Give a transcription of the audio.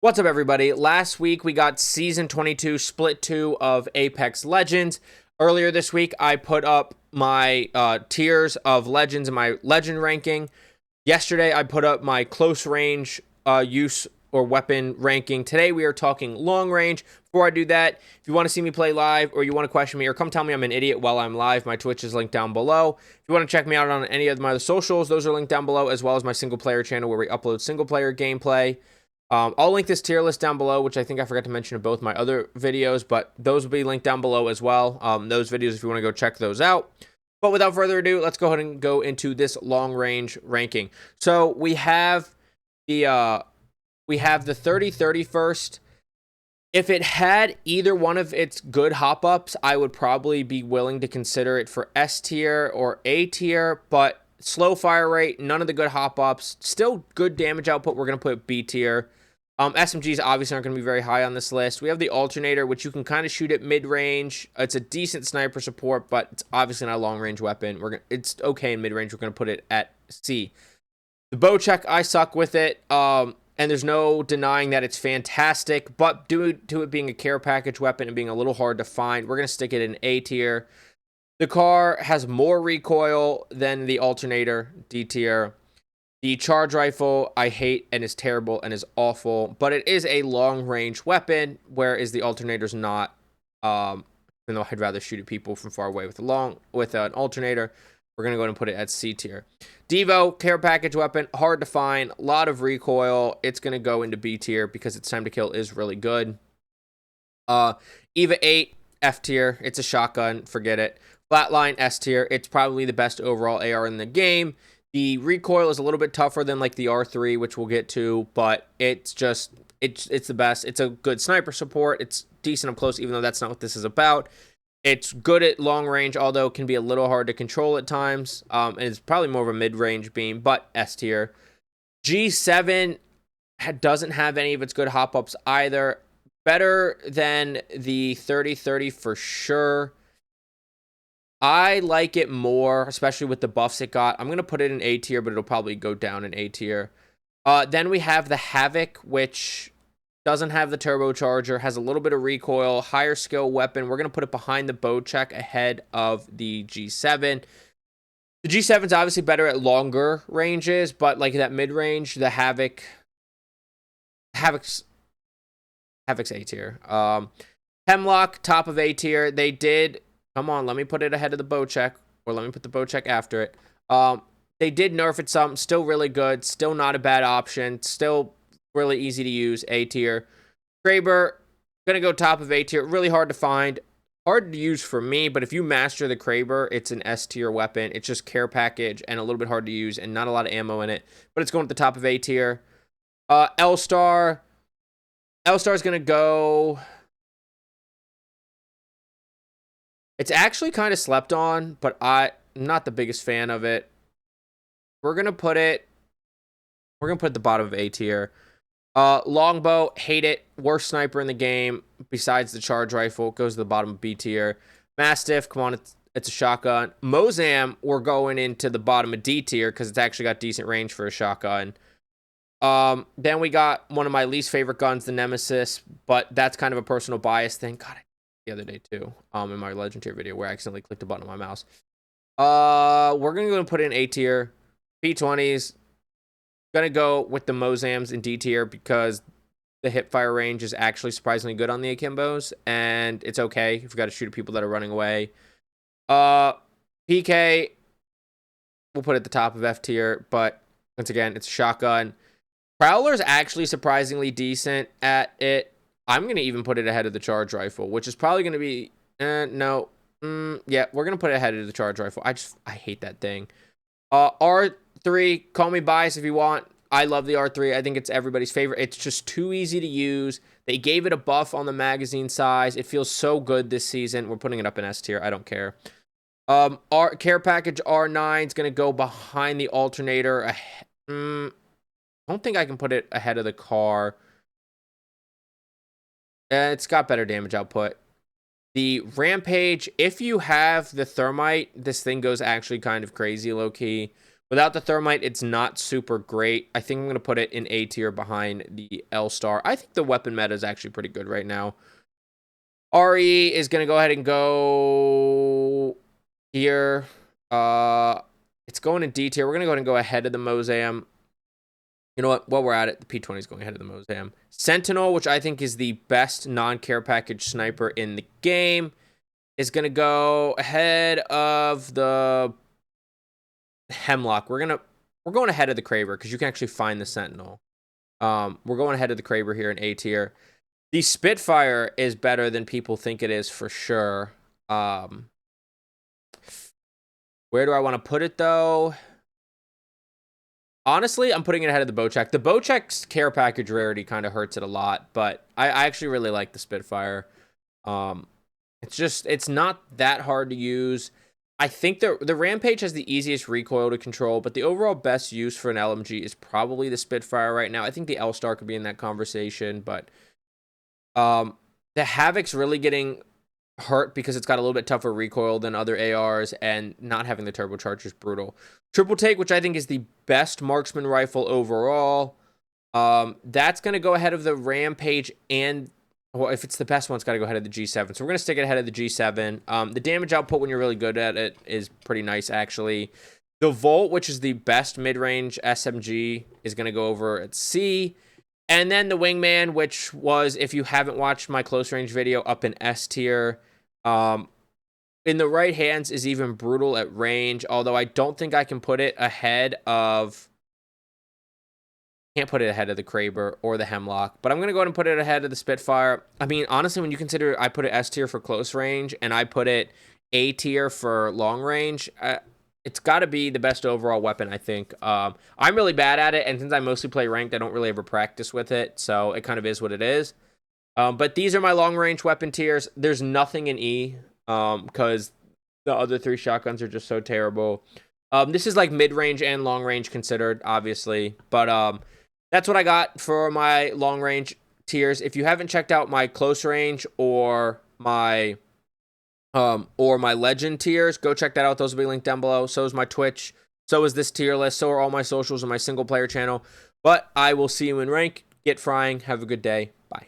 What's up, everybody? Last week we got Season 22, Split 2 of Apex Legends. Earlier this week, I put up my tiers of Legends and my Legend ranking. Yesterday, I put up my close range use or weapon ranking. Today, we are talking long range. Before I do that, if you want to see me play live or you want to question me or come tell me I'm an idiot while I'm live, my Twitch is linked down below. If you want to check me out on any of my other socials, those are linked down below, as well as my single player channel where we upload single player gameplay. I'll link this tier list down below, which I think I forgot to mention in both my other videos, but those will be linked down below as well. Those videos, if you want to go check those out. But without further ado, let's go ahead and go into this long range ranking. So we have the 30-30 first. If it had either one of its good hop-ups, I would probably be willing to consider it for S tier or A tier, but slow fire rate, none of the good hop-ups, still good damage output, we're going to put B tier. SMGs obviously aren't going to be very high on this list. We have the alternator, which you can kind of shoot at mid-range. It's a decent sniper support, but it's obviously not a long-range weapon. It's okay in mid-range. We're going to put it at C. The bow check, I suck with it, and there's no denying that it's fantastic, but due to it being a care package weapon and being a little hard to find, we're going to stick it in A tier. The car has more recoil than the alternator, D tier. The charge rifle, I hate and is terrible and is awful, but it is a long-range weapon, whereas the alternator's not. Even though I'd rather shoot at people from far away with an alternator, we're going to go ahead and put it at C tier. Devo, care package weapon, hard to find, a lot of recoil. It's going to go into B tier because its time to kill is really good. Eva 8, F tier. It's a shotgun, forget it. Flatline, S tier. It's probably the best overall AR in the game. The recoil is a little bit tougher than like the R3, which we'll get to, but it's the best. It's a good sniper support. It's decent up close, even though that's not what this is about. It's good at long range, although it can be a little hard to control at times. And it's probably more of a mid-range beam, but S tier. G7 doesn't have any of its good hop-ups either. Better than the 30-30 for sure. I like it more, especially with the buffs it got. I'm going to put it in A tier, but it'll probably go down in A tier. Then we have the Havoc, which doesn't have the turbocharger, has a little bit of recoil, higher skill weapon. We're going to put it behind the bow check ahead of the G7. The G7 is obviously better at longer ranges, but like that mid-range, the Havoc's A tier. Hemlock, top of A tier. They did... Come on, let me put it ahead of the bow check, or let me put the bow check after it. They did nerf it some, still really good, still not a bad option, still really easy to use, A tier. Kraber, gonna go top of A tier, really hard to find, hard to use for me, but if you master the Kraber, it's an S tier weapon. It's just care package and a little bit hard to use and not a lot of ammo in it, but it's going at the top of A tier. L-Star is gonna go... It's actually kind of slept on, but I'm not the biggest fan of it. We're going to put it at the bottom of A tier. Longbow, hate it. Worst sniper in the game besides the charge rifle. Goes to the bottom of B tier. Mastiff, come on, it's a shotgun. Mozam, we're going into the bottom of D tier because it's actually got decent range for a shotgun. Then we got one of my least favorite guns, the Nemesis, but that's kind of a personal bias thing. God, the other day too, in my Legend tier video where I accidentally clicked a button on my mouse. We're gonna go and put in A tier. P20s, gonna go with the Mozams in D tier because the hip fire range is actually surprisingly good on the Akimbos, and it's okay if you got to shoot at people that are running away. PK, we'll put it at the top of F tier, but once again, it's a shotgun. Prowler's actually surprisingly decent at it. I'm going to even put it ahead of the charge rifle, which is probably going to be... yeah, we're going to put it ahead of the charge rifle. I hate that thing. R3, call me biased if you want. I love the R3. I think it's everybody's favorite. It's just too easy to use. They gave it a buff on the magazine size. It feels so good this season. We're putting it up in S tier. I don't care. Care package R9 is going to go behind the alternator. I don't think I can put it ahead of the car. It's got better damage output. The Rampage, if you have the Thermite, this thing goes actually kind of crazy low-key. Without the thermite, it's not super great. I think I'm going to put it in A tier behind the L-Star. I think the weapon meta is actually pretty good right now. RE is going to go ahead and go here. It's going in D tier. We're going to go ahead and go ahead of the Mosam. You know what? While we're at it, the P20 is going ahead of the Mosam. Sentinel, which I think is the best non-care package sniper in the game, is going to go ahead of the Hemlock. We're going ahead of the Kraber because you can actually find the Sentinel. We're going ahead of the Kraber here in A tier. The Spitfire is better than people think it is for sure. Where do I want to put it though? Honestly, I'm putting it ahead of the Bocek. The Bocek's care package rarity kind of hurts it a lot, but I actually really like the Spitfire. It's not that hard to use. I think the Rampage has the easiest recoil to control, but the overall best use for an LMG is probably the Spitfire right now. I think the L-Star could be in that conversation, but the Havoc's really getting hurt because it's got a little bit tougher recoil than other ARs, and not having the turbocharger is brutal. Triple Take, which I think is the best marksman rifle overall, that's going to go ahead of the Rampage, and well, if it's the best one, it's got to go ahead of the G7. So we're going to stick it ahead of the G7. The damage output when you're really good at it is pretty nice, actually. The Volt, which is the best mid-range SMG, is going to go over at C. And then the Wingman, which was, if you haven't watched my close range video, up in S tier. In the right hands is even brutal at range, although I don't think I can put it ahead of... Can't put it ahead of the Kraber or the Hemlock, but I'm going to go ahead and put it ahead of the Spitfire. I mean, honestly, when you consider I put it S tier for close range and I put it A tier for long range, it's got to be the best overall weapon, I think. I'm really bad at it, and since I mostly play ranked, I don't really ever practice with it, so it kind of is what it is. But these are my long-range weapon tiers. There's nothing in E, because the other three shotguns are just so terrible. This is like mid-range and long-range considered, obviously, but that's what I got for my long-range tiers. If you haven't checked out my close range or my legend tiers, go check that out. Those will be linked down below. So is my Twitch. So is this tier list. So are all my socials and my single player channel. But I will see you in rank. Get frying. Have a good day. Bye.